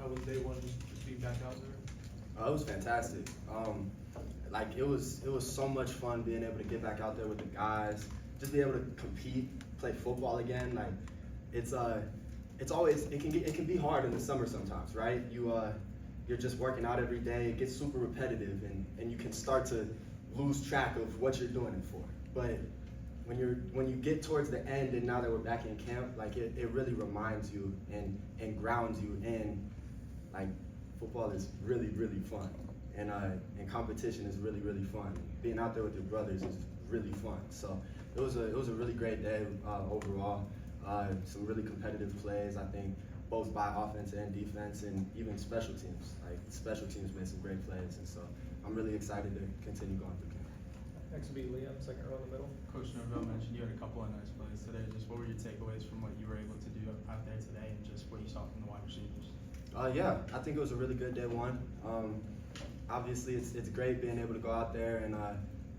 was day one just being back out there? It was fantastic. Like it was so much fun being able to get back out there with the guys, just be able to compete, play football again. Like it's always it can be hard in the summer sometimes, right? You're just working out every day. It gets super repetitive, and you can start to lose track of what you're doing it for. But when you get towards the end, and now that we're back in camp, like it really reminds you and grounds you in like football is really fun, and competition is really fun. Being out there with your brothers is really fun. So it was a really great day overall. Some really competitive plays, I think, both by offense and defense, and even special teams. Like special teams made some great plays, and so I'm really excited to continue going through camp. Next will be Liam, second row in the middle. Coach Norvell mentioned you had a couple of nice plays today. Just what were your takeaways from what you were able to do out there today, and just what you saw from the wide receivers? Yeah, I think it was a really good day one. Obviously, it's great being able to go out there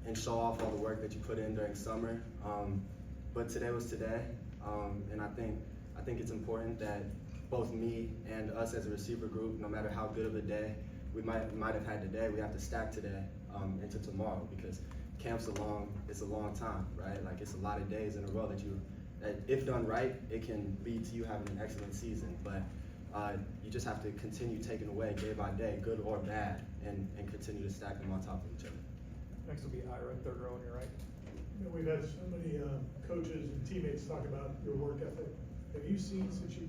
and show off all the work that you put in during summer. But today was today, and I think it's important that both me and us as a receiver group, no matter how good of a day we might have had today, we have to stack today into tomorrow, because camp's it's a long time, right? Like it's a lot of days in a row that if done right, it can lead to you having an excellent season. But you just have to continue taking away day by day, good or bad, and continue to stack them on top of each other. Next will be Ira, third row on your right. You know, we've had so many coaches and teammates talk about your work ethic. Have you seen since you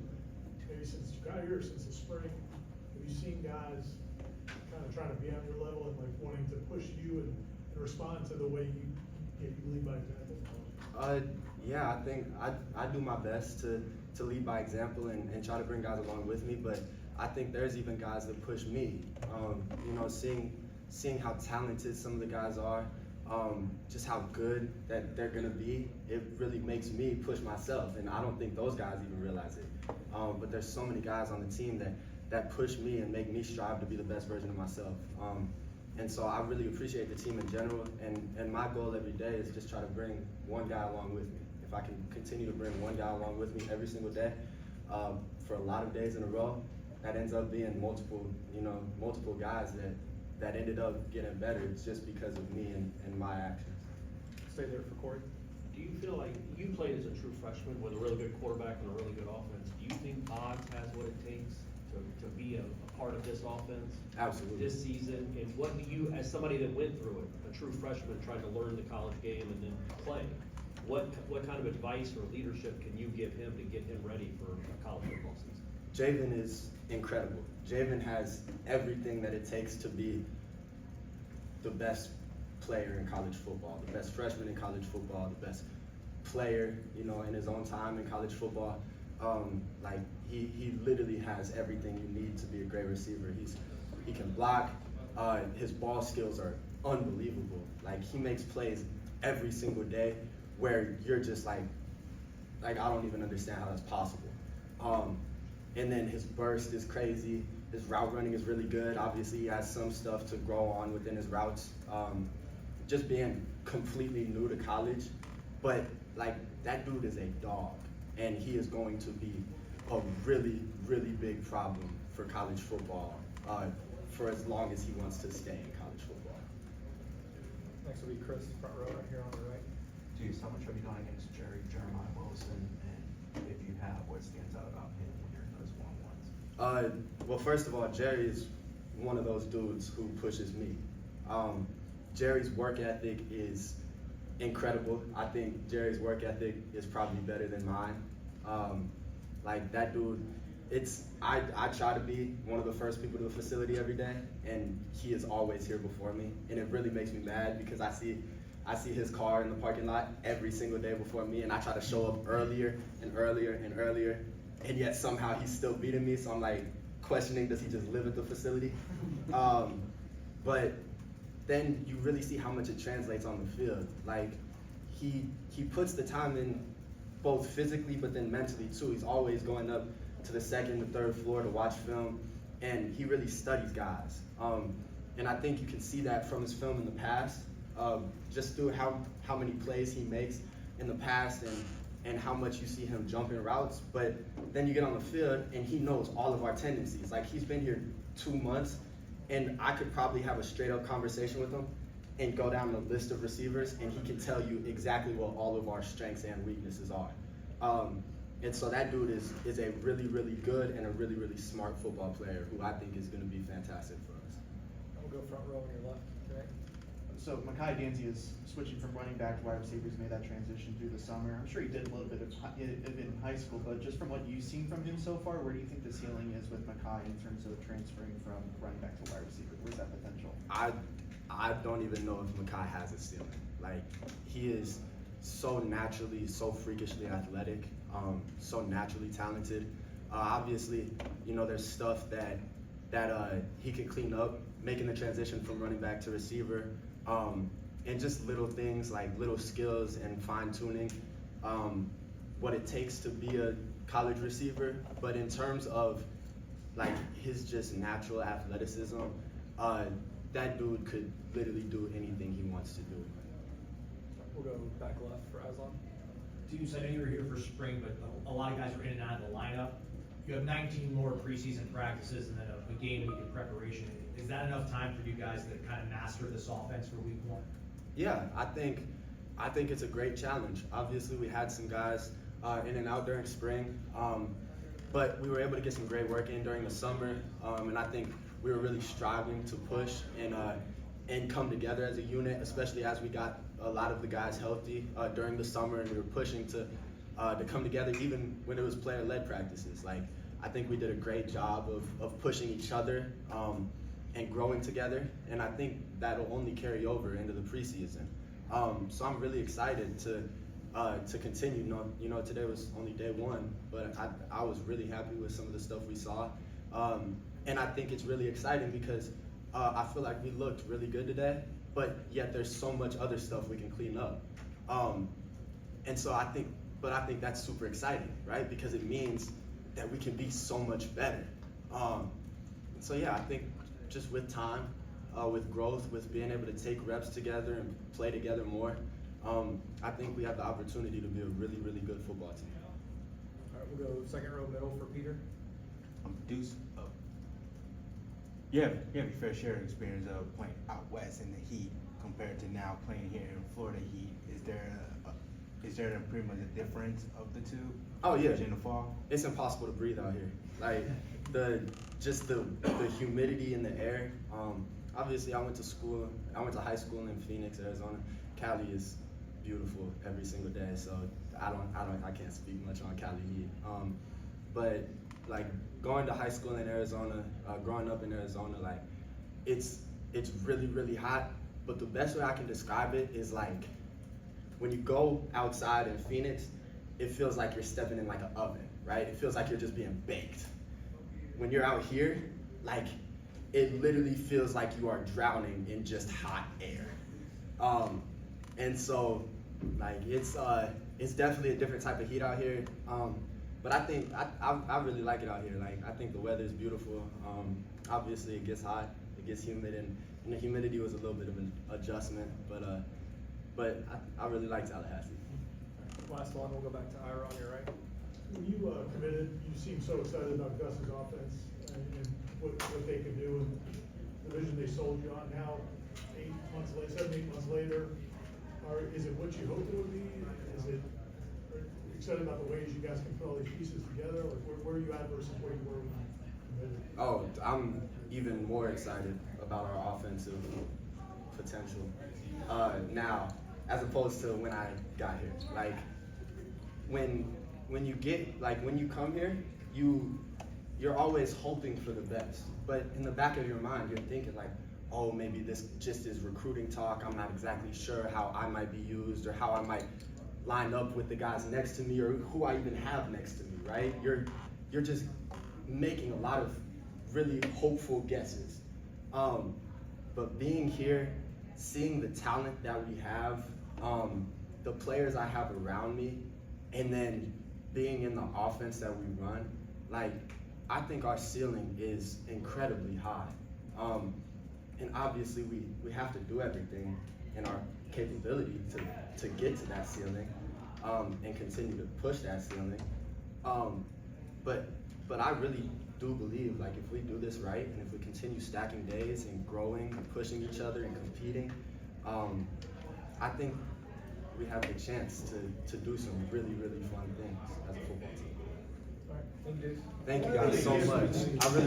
got here, since the spring, have you seen guys kind of trying to be on your level and like wanting to push you and respond to the way you lead by example? Yeah, I think I do my best to lead by example and try to bring guys along with me, but I think there's even guys that push me. You know, seeing how talented some of the guys are, just how good that they're gonna be, it really makes me push myself, and I don't think those guys even realize it. But there's so many guys on the team that push me and make me strive to be the best version of myself. And so I really appreciate the team in general, and my goal every day is just try to bring one guy along with me. If I can continue to bring one guy along with me every single day, for a lot of days in a row, that ends up being multiple guys that ended up getting better. It's just because of me and my actions. Stay there for Corey. Do you feel like you played as a true freshman with a really good quarterback and a really good offense? Do you think Boggs has what it takes to be a part of this offense? Absolutely. This season? And what do you, as somebody that went through it, a true freshman trying to learn the college game and then play, what kind of advice or leadership can you give him to get him ready for a college football season? Javen is incredible. Javen has everything that it takes to be the best player in college football, the best freshman in college football, the best player, in his own time in college football. Like he literally has everything you need to be a great receiver. He can block. His ball skills are unbelievable. Like he makes plays every single day where you're just like I don't even understand how that's possible. And then his burst is crazy. His route running is really good. Obviously, he has some stuff to grow on within his routes. Just being completely new to college, but like that dude is a dog, and he is going to be a really big problem for college football for as long as he wants to stay in college football. Next will be Chris, front row right here on the right. Duce, how much have you done against Jeremiah Wilson, and if you have, what stands out about him when you're in those one-on-ones? Well, first of all, Jerry is one of those dudes who pushes me. Jerry's work ethic is incredible. I think Jerry's work ethic is probably better than mine. Like that dude, I try to be one of the first people to the facility every day, and he is always here before me, and it really makes me mad because I see his car in the parking lot every single day before me, and I try to show up earlier and earlier and earlier, and yet somehow he's still beating me, so I'm like questioning, does he just live at the facility? But then you really see how much it translates on the field. Like he puts the time in both physically but then mentally too. He's always going up to the second, the third floor to watch film, and he really studies guys. And I think you can see that from his film in the past, just through how many plays he makes in the past, and and how much you see him jumping routes, but then you get on the field and he knows all of our tendencies. Like, he's been here 2 months, and I could probably have a straight up conversation with him and go down the list of receivers, and he can tell you exactly what all of our strengths and weaknesses are. And so that dude is a really, really good and a really, really smart football player who I think is going to be fantastic for us. We'll go front row on your left, okay? So Mekhi Danzy is switching from running back to wide receiver. He's made that transition through the summer. I'm sure he did a little bit of it in high school, but just from what you've seen from him so far, where do you think the ceiling is with Mekhi in terms of transferring from running back to wide receiver? Where's that potential? I don't even know if Mekhi has a ceiling. Like, he is so naturally, so freakishly athletic, so naturally talented. Obviously, you know, there's stuff that he can clean up, making the transition from running back to receiver, and just little things like little skills and fine tuning, what it takes to be a college receiver. But in terms of like his just natural athleticism, that dude could literally do anything he wants to do. We'll go back left for Aslan. Duce, I know you were here for spring, but a lot of guys are in and out of the lineup. You have 19 more preseason practices and then a game week in preparation. Is that enough time for you guys to kind of master this offense for week 1? Yeah, I think it's a great challenge. Obviously, we had some guys in and out during spring, but we were able to get some great work in during the summer, and I think we were really striving to push and come together as a unit, especially as we got a lot of the guys healthy during the summer, and we were pushing to come together even when it was player-led practices. Like, I think we did a great job of pushing each other and growing together, and I think that'll only carry over into the preseason. So I'm really excited to continue. You know, today was only day 1, but I was really happy with some of the stuff we saw, and I think it's really exciting because I feel like we looked really good today, but yet there's so much other stuff we can clean up, and so I think that's super exciting, right? Because it means that we can be so much better. So yeah, I think just with time, with growth, with being able to take reps together and play together more, I think we have the opportunity to be a really, really good football team. All right, we'll go second row middle for Peter. Deuce, you have your fair share of experience of playing out west in the heat compared to now playing here in Florida heat. Is there pretty much a difference of the two? Oh yeah, in the fall, it's impossible to breathe out here. Like the humidity in the air. Obviously, I went to high school in Phoenix, Arizona. Cali is beautiful every single day, so I can't speak much on Cali heat. But like going to high school in Arizona, growing up in Arizona, like it's really, really hot. But the best way I can describe it is like when you go outside in Phoenix, it feels like you're stepping in like an oven, right? It feels like you're just being baked. When you're out here, like it literally feels like you are drowning in just hot air. And so like it's definitely a different type of heat out here. But I think I really like it out here. Like I think the weather is beautiful. Obviously it gets hot, it gets humid, and the humidity was a little bit of an adjustment, but I really like Tallahassee. Last one, we'll go back to Ira on your right. When you committed, you seemed so excited about Gus's offense and what they could do and the vision they sold you on. Now, 7, 8 months later, is it what you hoped it would be? Are you excited about the ways you guys can put all these pieces together? Or where are you at versus where you were when you committed? Oh, I'm even more excited about our offensive potential now, as opposed to when I got here. Like when you come here, you're always hoping for the best. But in the back of your mind, you're thinking like, oh, maybe this just is recruiting talk. I'm not exactly sure how I might be used or how I might line up with the guys next to me or who I even have next to me, right? You're just making a lot of really hopeful guesses. But being here, seeing the talent that we have, the players I have around me, and then being in the offense that we run, like I think our ceiling is incredibly high. And obviously we have to do everything in our capability to get to that ceiling. and continue to push that ceiling. But I really do believe, like, if we do this right, and if we continue stacking days and growing and pushing each other and competing, I think we have the chance to do some really, really fun things as a football team. All right, thank you, Dave. Thank you guys so much. I really